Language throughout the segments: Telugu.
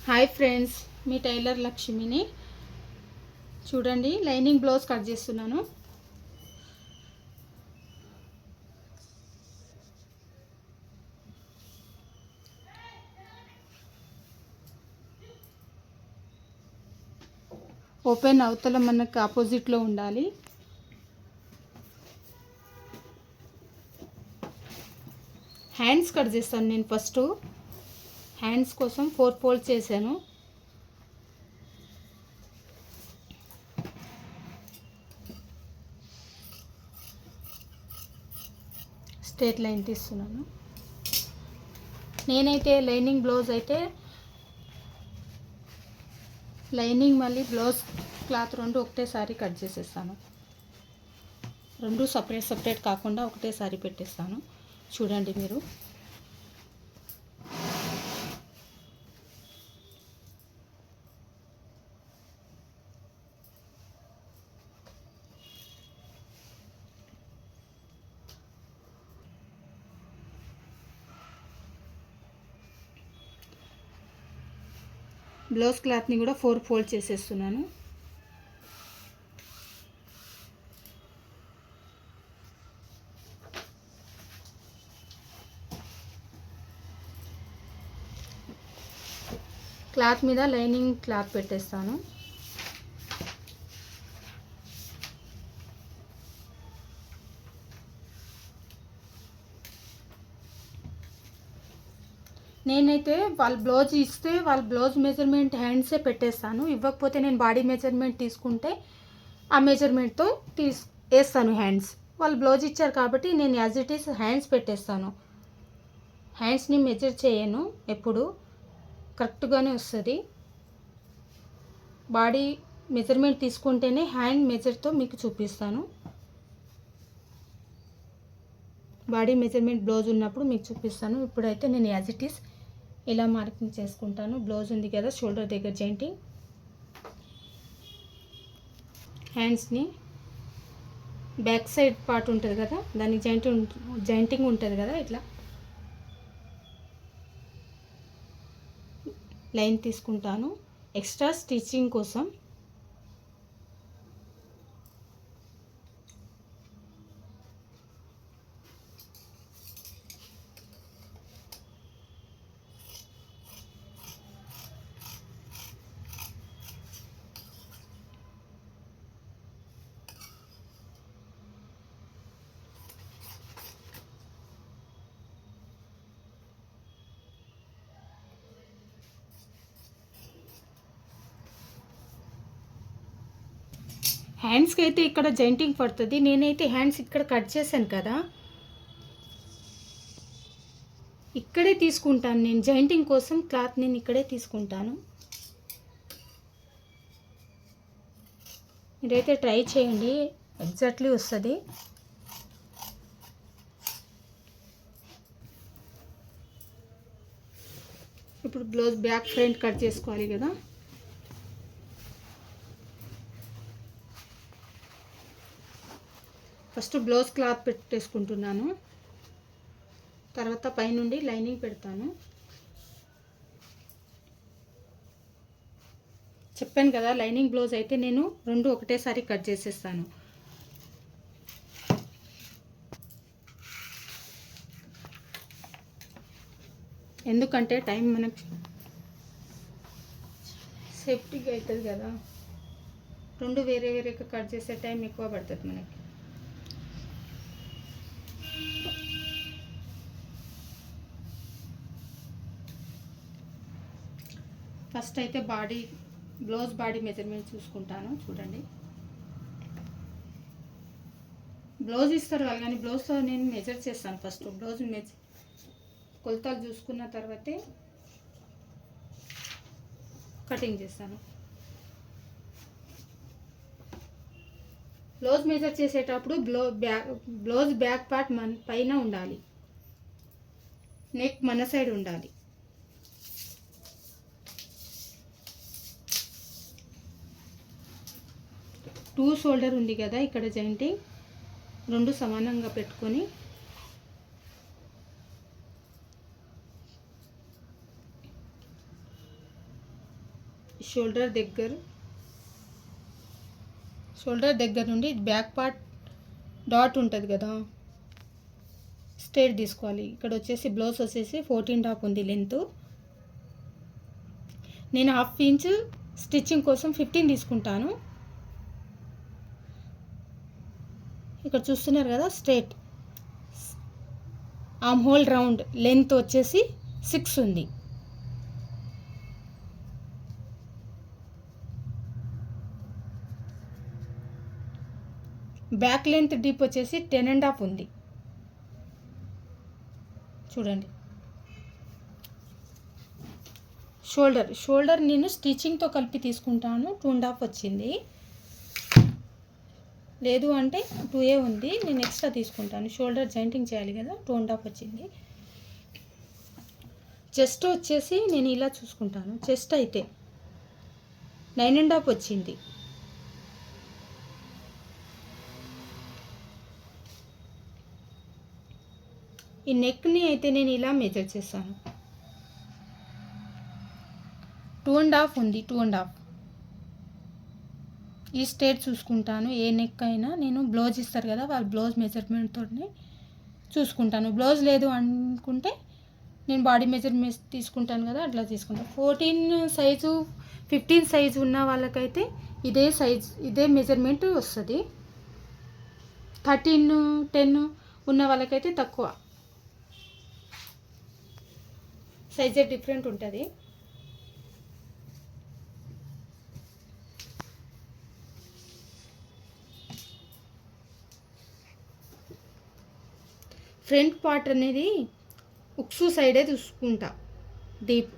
హాయ్ ఫ్రెండ్స్, మీ టైలర్ లక్ష్మిని. చూడండి, లైనింగ్ బ్లౌజ్ కట్ చేస్తున్నాను. ఓపెన్ అవతల మనకు ఆపోజిట్లో ఉండాలి. హ్యాండ్స్ కట్ చేస్తాను నేను. ఫస్ట్ హ్యాండ్స్ కోసం 4 ఫోల్డ్ చేశాను. స్ట్రేట్ లైన్ తీస్తున్నాను. నేనైతే లైనింగ్ బ్లౌజ్ అయితే లైనింగ్ మళ్ళీ బ్లౌజ్ క్లాత్ రెండు ఒకటేసారి కట్ చేసేస్తాను. రెండు సపరేట్ కాకుండా ఒకటేసారి పెట్టేస్తాను. చూడండి మీరు. బ్లౌజ్ క్లాత్ని కూడా 4 ఫోల్డ్ చేసేస్తున్నాను. క్లాత్ మీద లైనింగ్ క్లాత్ పెట్టేస్తాను. నేనైతే వాళ్ళు బ్లౌజ్ ఇస్తే వాళ్ళ బ్లౌజ్ మెజర్మెంట్ హ్యాండ్సే పెట్టేస్తాను. ఇవ్వకపోతే నేను బాడీ మెజర్మెంట్ తీసుకుంటే ఆ మెజర్మెంట్తో వేస్తాను హ్యాండ్స్. వాళ్ళు బ్లౌజ్ ఇచ్చారు కాబట్టి నేను యాజ్ ఇట్ ఈస్ హ్యాండ్స్ పెట్టేస్తాను. హ్యాండ్స్ని మెజర్ చేయను, ఎప్పుడు కరెక్ట్గానే వస్తుంది. బాడీ మెజర్మెంట్ తీసుకుంటేనే హ్యాండ్ మెజర్తో మీకు చూపిస్తాను. బాడీ మెజర్మెంట్ బ్లౌజ్ ఉన్నప్పుడు మీకు చూపిస్తాను. ఇప్పుడైతే నేను యాజ్ ఇట్ ఈస్ ఇలా మార్కింగ్ చేసుకుంటాను. బ్లౌజ్ ఉంది కదా, షోల్డర్ దగ్గర జాయింటింగ్, హ్యాండ్స్ని బ్యాక్ సైడ్ పార్ట్ ఉంటుంది కదా, దానికి జాయింటింగ్ ఉంటుంది కదా, ఇట్లా లైన్ తీసుకుంటాను ఎక్స్ట్రా స్టిచ్చింగ్ కోసం. హ్యాండ్స్కి అయితే ఇక్కడ జాయింటింగ్ పడుతుంది. నేనైతే హ్యాండ్స్ ఇక్కడ కట్ చేశాను కదా, ఇక్కడే తీసుకుంటాను నేను. జాయింటింగ్ కోసం క్లాత్ నేను ఇక్కడే తీసుకుంటాను. మీరైతే ట్రై చేయండి, ఎగ్జాక్ట్లీ వస్తుంది. ఇప్పుడు బ్లౌజ్ బ్యాక్ ఫ్రంట్ కట్ చేసుకోవాలి కదా. ఫస్ట్ బ్లౌజ్ క్లాత్ పెట్టేసుకుంటున్నాను, తర్వాత పైనుండి లైనింగ్ పెడతాను. చెప్పాను కదా, లైనింగ్ బ్లౌజ్ అయితే నేను రెండు ఒకటేసారి కట్ చేసేస్తాను. ఎందుకంటే టైం మనకు సేఫ్టీగా అవుతుంది కదా. రెండు వేరేగా కట్ చేసే టైం ఎక్కువ పడుతుంది మనకి. ఫస్ట్ అయితే బ్లౌజ్ బాడీ మెజర్మెంట్ చూసుకుంటాను. చూడండి, బ్లౌజ్ ఇస్తారు వాళ్ళు, కానీ బ్లౌజ్తో నేను మెజర్ చేస్తాను. ఫస్ట్ బ్లౌజ్ కొలతలు చూసుకున్న తర్వాతే కటింగ్ చేస్తాను. బ్లౌజ్ మెజర్ చేసేటప్పుడు బ్లౌజ్ బ్యాక్ పార్ట్ పైన ఉండాలి, నెక్ మన సైడ్ ఉండాలి. టూ షోల్డర్ ఉంది కదా, ఇక్కడ జాయింటింగ్ రెండు సమానంగా పెట్టుకొని షోల్డర్ దగ్గర నుండి బ్యాక్ పార్ట్ డాట్ ఉంటుంది కదా, స్ట్రైట్ తీసుకోవాలి. ఇక్కడ వచ్చేసి బ్లౌజ్ వచ్చేసి 14.5 ఉంది లెంత్. నేను 1/2 ఇంచ్ స్టిచ్చింగ్ కోసం 15 తీసుకుంటాను. ఇక్కడ చూస్తున్నారు కదా, straight arm whole round length వచ్చేసి 6 ఉంది. బ్యాక్ లెంత్ డీప్ వచ్చేసి 10.5 ఉంది. చూడండి. షోల్డర్ నేను స్టిచ్చింగ్తో కలిపి తీసుకుంటాను. 2.5 వచ్చింది. లేదు అంటే 2A ఉంది, నేను ఎక్స్ట్రా తీసుకుంటాను. షోల్డర్ జాయింటింగ్ చేయాలి కదా, 2.5 వచ్చింది. చెస్ట్ వచ్చేసి నేను ఇలా చూసుకుంటాను. చెస్ట్ అయితే 9.5 వచ్చింది. ఈ నెక్ని అయితే నేను ఇలా మెజర్ చేస్తాను. 2.5 ఉంది. 2.5 ఈ స్ట్రైట్ చూసుకుంటాను. ఏ నెక్ అయినా నేను బ్లౌజ్ ఇస్తారు కదా, వాళ్ళ బ్లౌజ్ మెజర్మెంట్తో చూసుకుంటాను. బ్లౌజ్ లేదు అనుకుంటే నేను బాడీ మెజర్మెంట్ తీసుకుంటాను కదా, అట్లా తీసుకుంటాను. 14 సైజు 15 సైజు ఉన్న వాళ్ళకైతే ఇదే మెజర్మెంట్ వస్తుంది. 13, 10 ఉన్న వాళ్ళకైతే తక్కువ సైజే డిఫరెంట్ ఉంటుంది. ఫ్రంట్ పార్ట్ అనేది ఉక్సు సైడే చూసుకుంటా. డీప్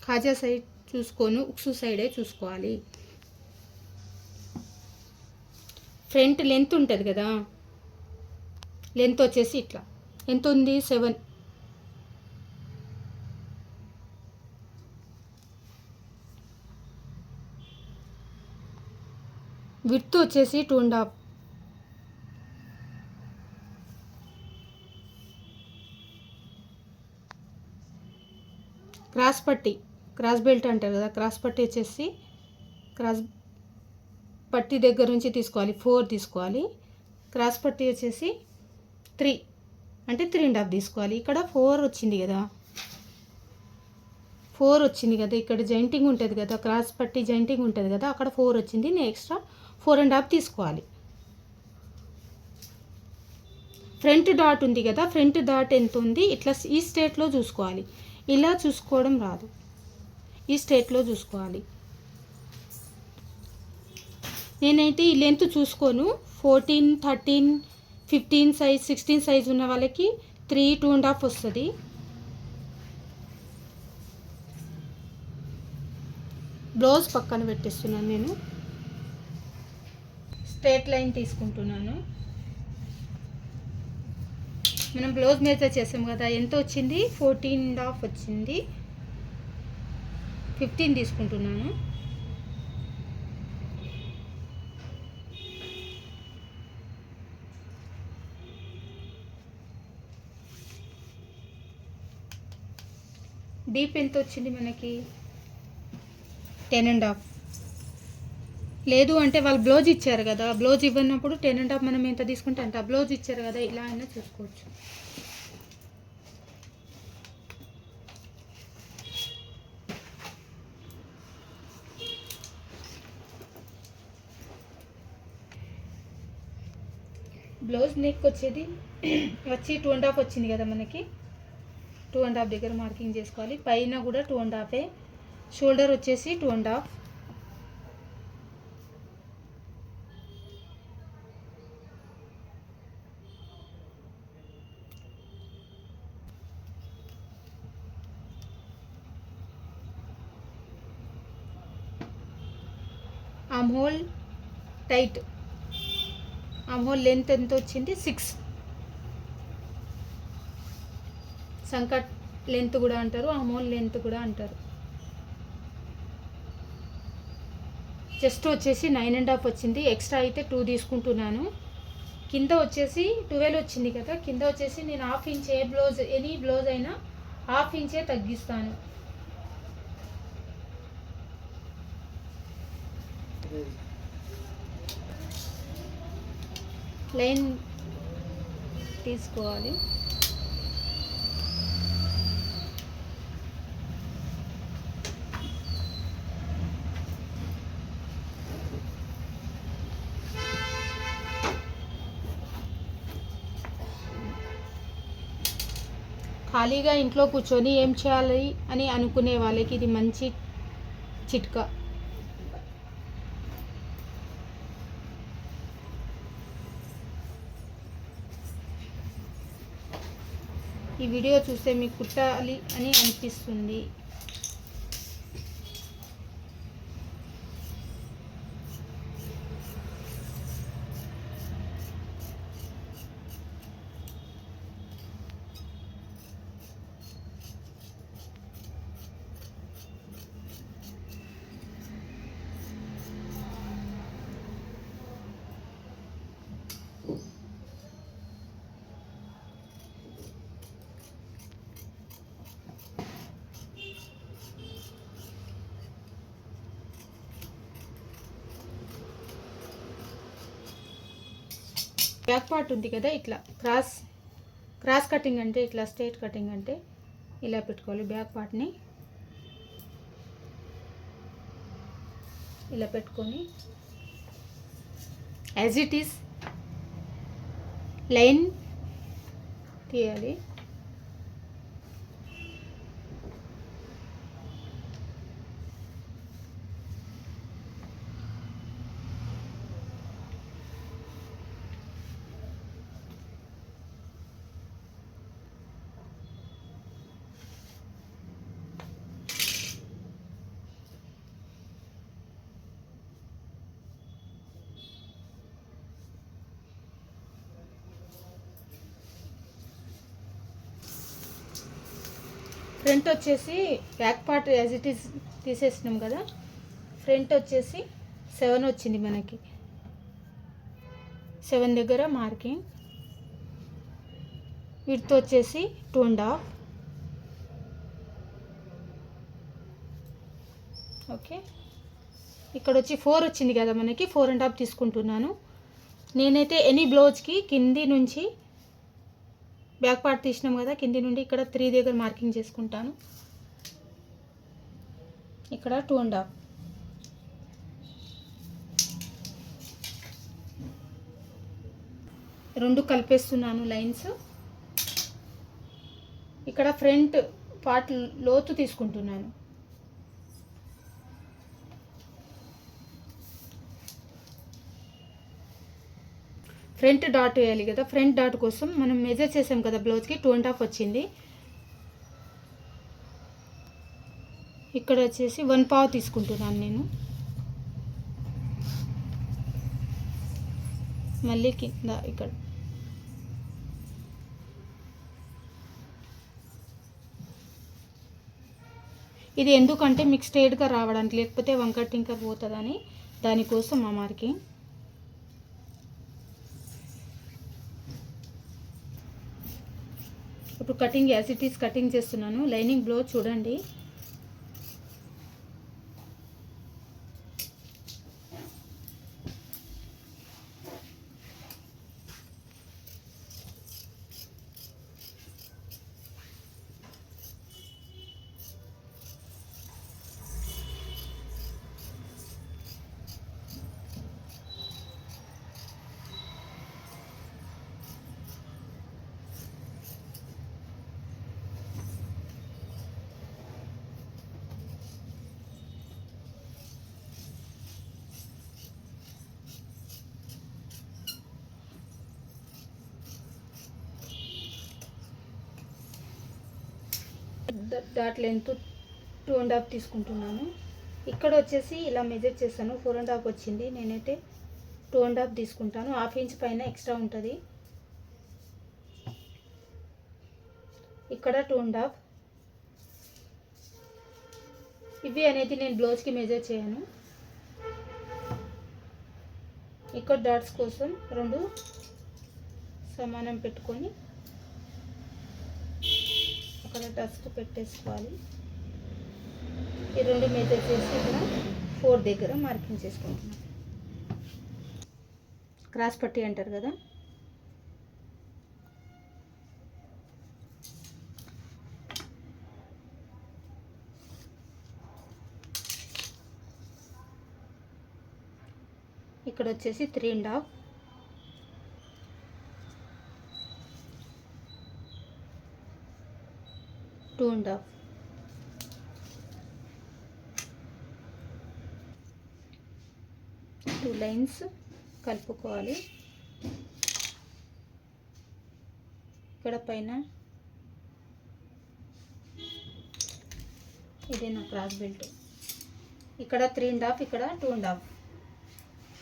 కాజా సైడ్ చూసుకొని ఉక్సు సైడే చూసుకోవాలి. ఫ్రంట్ లెంత్ ఉంటుంది కదా, లెంత్ వచ్చేసి ఇట్లా ఎంత ఉంది, 7. విడ్త్ వచ్చేసి 2.5. క్రాస్ బెల్ట్ అంటారు కదా, క్రాస్ పట్టి వచ్చేసి క్రాస్ పట్టి దగ్గర నుంచి తీసుకోవాలి. 4 తీసుకోవాలి. క్రాస్ పట్టి వచ్చేసి 3 అంటే 3.5 తీసుకోవాలి. ఇక్కడ 4 వచ్చింది కదా, 4 వచ్చింది కదా. ఇక్కడ జాయింటింగ్ ఉంటుంది కదా, క్రాస్ పట్టి జాయింటింగ్ ఉంటుంది కదా, అక్కడ 4 వచ్చింది. నేను ఎక్స్ట్రా 4.5 తీసుకోవాలి. ఫ్రంట్ డాట్ ఉంది కదా, ఫ్రంట్ డాట్ ఎంత ఉంది, ఇట్లా ఈ స్ట్రేట్లో చూసుకోవాలి. ఇలా చూసుకోవడం రాదు, ఈ స్ట్రేట్లో చూసుకోవాలి. నేనైతే ఈ లెంత్ చూసుకోను. 14, 13, 15 సైజ్, 16 సైజ్ ఉన్న వాళ్ళకి 3, 2.5 వస్తుంది. బ్లౌజ్ పక్కన పెట్టేస్తున్నాను. నేను స్ట్రైట్ లైన్ తీసుకుంటున్నాను. మనం బ్లౌజ్ మెజర్ చేసాం కదా, ఎంత వచ్చింది, 14.5 వచ్చింది. 15 తీసుకుంటున్నాను. డీప్ ఎంత వచ్చింది మనకి, 10.5. లేదు అంటే వాళ్ళు బ్లౌజ్ ఇచ్చారు కదా, బ్లౌజ్ ఇవ్వనప్పుడు 10.5 మనం ఎంత తీసుకుంటే అంత. బ్లౌజ్ ఇచ్చారు కదా, ఇలా అయినా చూసుకోవచ్చు. బ్లౌజ్ నెక్ వచ్చి 2.5 వచ్చింది కదా మనకి. 2.5 దగ్గర మార్కింగ్ చేసుకోవాలి. పైన కూడా 2.5. షోల్డర్ వచ్చేసి 2.5. Arm whole tight, arm whole length ఎంత వచ్చింది, 6. సంకట్ లెంత్ కూడా అంటారు, ఆర్మ్ హోల్ లెంత్ కూడా అంటారు. చెస్ట్ వచ్చేసి 9.5 వచ్చింది. ఎక్స్ట్రా అయితే 2 తీసుకుంటున్నాను. కింద వచ్చేసి 12 వచ్చింది కదా, కింద వచ్చేసి నేను 1/2 ఇంచ్ ఎనీ బ్లౌజ్ అయినా 1/2 ఇంచే తగ్గిస్తాను. లైన్ తీసుకోవాలి. ఖాళీగా ఇంట్లో కూర్చొని ఏం చేయాలి అని అనుకునే వాళ్ళకి ఇది మంచి చిట్కా. ఈ వీడియో చూస్తే మీకు కుట్టాలి అని అనిపిస్తుంది. బ్యాక్ పార్ట్ ఉంది కదా, ఇట్లా క్రాస్ కటింగ్ అంటే ఇట్లా, స్ట్రైట్ కటింగ్ అంటే ఇలా పెట్టుకోవాలి. బ్యాక్ పార్ట్ని ఇలా పెట్టుకొని యాజ్ ఇట్ ఈస్ లైన్ తీయాలి. ఫ్రంట్ వచ్చేసి back part as it is తీసేసినాం కదా, ఫ్రంట్ వచ్చేసి 7 వచ్చింది మనకి. 7 దగ్గర మార్కింగ్. విడ్త్ వచ్చేసి 2.5. ఓకే, ఇక్కడ వచ్చి 4 వచ్చింది కదా మనకి, 4.5 తీసుకుంటున్నాను. నేనైతే ఎనీ బ్లౌజ్కి కింది నుంచి బ్యాక్ పార్ట్ తీసినాం కదా, కింది నుండి ఇక్కడ 3 దగ్గర మార్కింగ్ చేసుకుంటాను. ఇక్కడ 2.5. రెండు కలిపేస్తున్నాను లైన్స్. ఇక్కడ ఫ్రంట్ పార్ట్ లోతు తీసుకుంటున్నాను. ఫ్రంట్ డాట్ వేయాలి కదా, ఫ్రంట్ డాట్ కోసం మనం మెజర్ చేసాం కదా బ్లౌజ్కి, 2.5 వచ్చింది. ఇక్కడ వచ్చేసి 1/4 తీసుకుంటున్నాను నేను. మళ్ళీ కింద ఇక్కడ ఇది ఎందుకంటే మీకు స్ట్రైట్గా రావడానికి, లేకపోతే వంకర టింకర్ పోతుందని, దానికోసం ఆ మార్కింగ్. ఇప్పుడు cutting as it is cutting చేస్తున్నాను. లైనింగ్ బ్లౌజ్ చూడండి, డాట్ లెంత్ 2.5 తీసుకుంటున్నాను. ఇక్కడ వచ్చేసి ఇలా మెజర్ చేస్తాను, 4.5 వచ్చింది. నేనైతే 2.5 తీసుకుంటాను. 1/2 ఇంచ్ పైన ఎక్స్ట్రా ఉంటుంది. ఇక్కడ 2.5. ఇవి అనేది నేను బ్లౌజ్కి మెజర్ చేయను. ఇక్కడ డాట్స్ కోసం 2 సమానం పెట్టుకొని అక్కడ డస్ట్ పెట్టేసుకోవాలి. ఈ 2 మెజర్ చేసి ఇక్కడ 4 దగ్గర మార్కింగ్ చేసుకుంటున్నాను. క్రాస్ పట్టి అంటారు కదా, ఇక్కడ వచ్చేసి 3.5, 2.5, 2 లైన్స్ కలుపుకోవాలి. ఇక్కడ పైన ఇదే నా క్రాస్ బెల్ట్. ఇక్కడ 3.5, ఇక్కడ 2.5.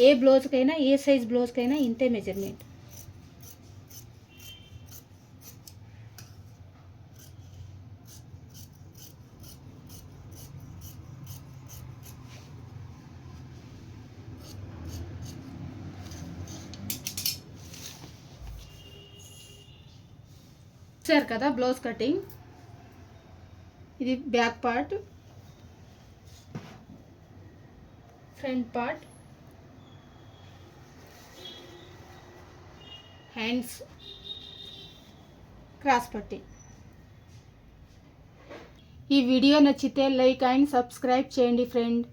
ఏ బ్లౌజ్కైనా, ఏ సైజ్ బ్లౌజ్కైనా ఇంతే మెజర్మెంట్. చూసారు కదా బ్లౌజ్ కటింగ్. ఇది back part, front part, hands, cross పట్టి. ఈ వీడియో నచ్చితే లైక్ అండ్ సబ్స్క్రైబ్ చేయండి ఫ్రెండ్.